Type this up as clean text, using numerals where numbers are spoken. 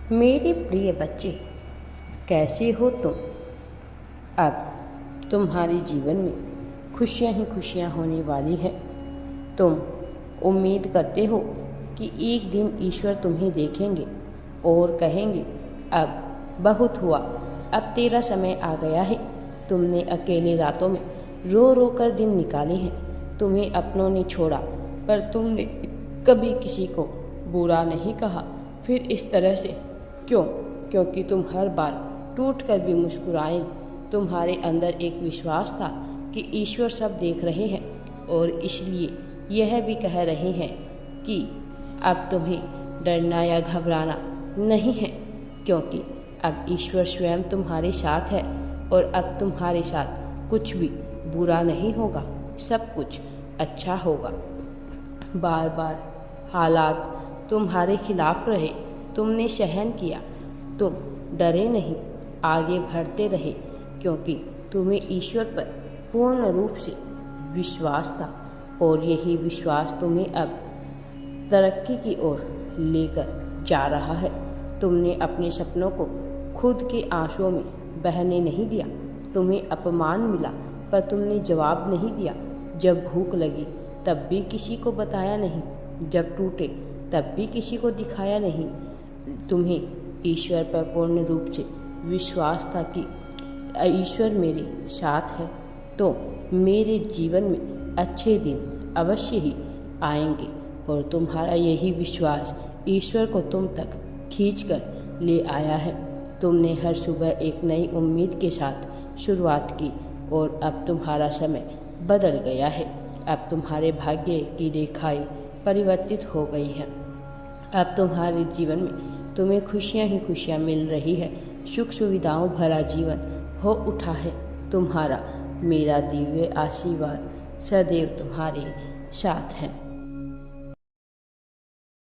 मेरे प्रिय बच्चे, कैसे हो तुम? अब तुम्हारे जीवन में खुशियां ही खुशियां होने वाली है। तुम उम्मीद करते हो कि एक दिन ईश्वर तुम्हें देखेंगे और कहेंगे, अब बहुत हुआ, अब तेरा समय आ गया है। तुमने अकेले रातों में रो रो कर दिन निकाले हैं। तुम्हें अपनों ने छोड़ा, पर तुमने कभी किसी को बुरा नहीं कहा। फिर इस तरह से क्यों? क्योंकि तुम हर बार टूट कर भी मुस्कुराए। तुम्हारे अंदर एक विश्वास था कि ईश्वर सब देख रहे हैं और इसलिए यह भी कह रहे हैं कि अब तुम्हें डरना या घबराना नहीं है, क्योंकि अब ईश्वर स्वयं तुम्हारे साथ है और अब तुम्हारे साथ कुछ भी बुरा नहीं होगा, सब कुछ अच्छा होगा। बार बार हालात तुम्हारे खिलाफ रहे, तुमने सहन किया, तुम डरे नहीं, आगे बढ़ते रहे, क्योंकि तुम्हें ईश्वर पर पूर्ण रूप से विश्वास था और यही विश्वास तुम्हें अब तरक्की की ओर लेकर जा रहा है। तुमने अपने सपनों को खुद के आंसुओं में बहने नहीं दिया। तुम्हें अपमान मिला, पर तुमने जवाब नहीं दिया। जब भूख लगी तब भी किसी को बताया नहीं, जब टूटे तब भी किसी को दिखाया नहीं। तुम्हें ईश्वर पर पूर्ण रूप से विश्वास था कि ईश्वर मेरे साथ है, तो मेरे जीवन में अच्छे दिन अवश्य ही आएंगे। और तुम्हारा यही विश्वास ईश्वर को तुम तक खींच कर ले आया है। तुमने हर सुबह एक नई उम्मीद के साथ शुरुआत की और अब तुम्हारा समय बदल गया है। अब तुम्हारे भाग्य की रेखाएं परिवर्तित हो गई है। अब तुम्हारे जीवन में तुम्हें खुशियां ही खुशियां मिल रही है। सुख सुविधाओं भरा जीवन हो उठा है तुम्हारा। मेरा दिव्य आशीर्वाद सदैव तुम्हारे साथ है।